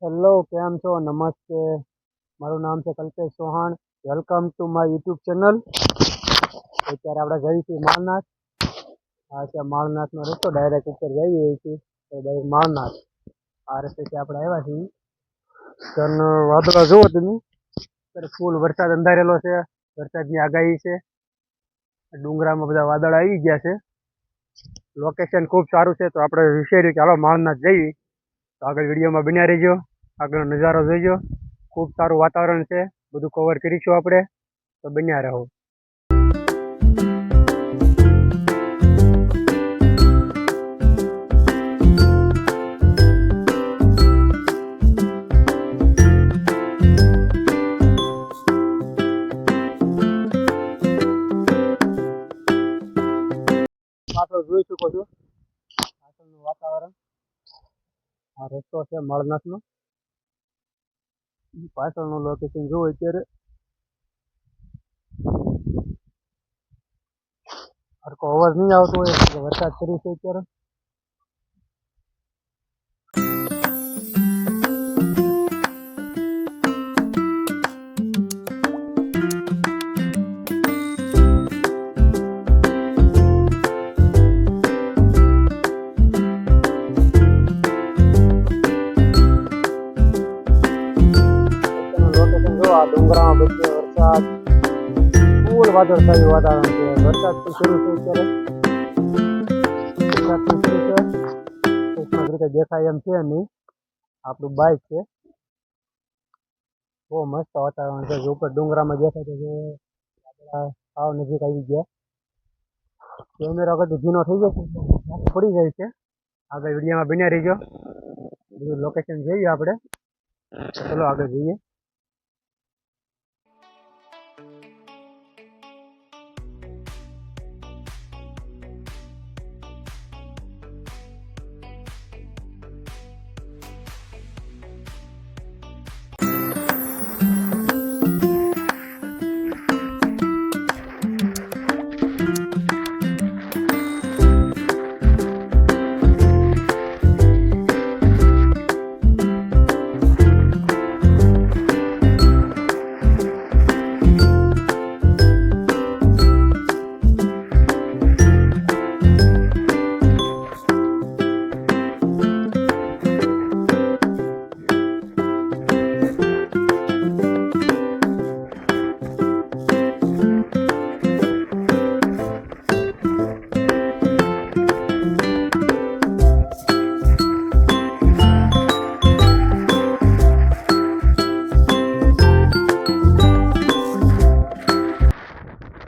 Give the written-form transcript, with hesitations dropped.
Hello, કેમ છો? નમસ્તે. મારું નામ છે Kalpesh Chauhan. Welcome to my YouTube channel. અત્યારે આપણે જઈએ છીએ માળનાથ. આ છે માળનાથનો રસ્તો, ડાયરેક્ટ ઉપર જઈએ છીએ તો ડાયરેક્ટ માળનાથ. આ રસ્તેથી આપણે આવ્યા છીએ. પણ વાદળા જુઓ તમે, અત્યારે ફૂલ વરસાદ અંધારેલો છે, વરસાદની આગાહી છે. ડુંગરામાં બધા વાદળ આવી ગયા છે. લોકેશન ખૂબ સારું છે, તો આપણે વિચાર્યું કે હાલો માળનાથ જઈએ. તો આગળ વિડીયોમાં બન્યા રહેજો, આગળનો નજારો જોઈજો. ખૂબ સારું વાતાવરણ છે, બધું કવર કરીશું આપણે, તો બન્યા રહો. પાછળ જોઈ શકો છો પાછળનું વાતાવરણ. આ રસ્તો છે માળનાથનો. પાછળનું લોકેશન જુઓ. અત્યારે હરકો અવાજ નહીં આવતો હોય એટલે વરસાદ શરૂ છે અત્યારે. લોકેશન જો, આ ડુંગરામાં બધે વરસાદ, ફૂલ વાદળ થયું વાતાવરણ છે. વરસાદ તો શરૂ છે અત્યારે. વરસાદ પણ શરૂ છે. ટૂંકમાં રીતે દેખાય એમ છે નહીં. આપણું બાઇક છે. બહુ મસ્ત વાતાવરણ છે. જો ઉપર ડુંગરામાં દેખાય તો સાવ નજીક આવી ગયા. કેમેરો આગળ ધીનો થઈ જશે પડી જાય છે. આગળ વિડીયોમાં બન્યા રહીજો. બધું લોકેશન જોઈએ આપણે. ચલો આગળ જઈએ.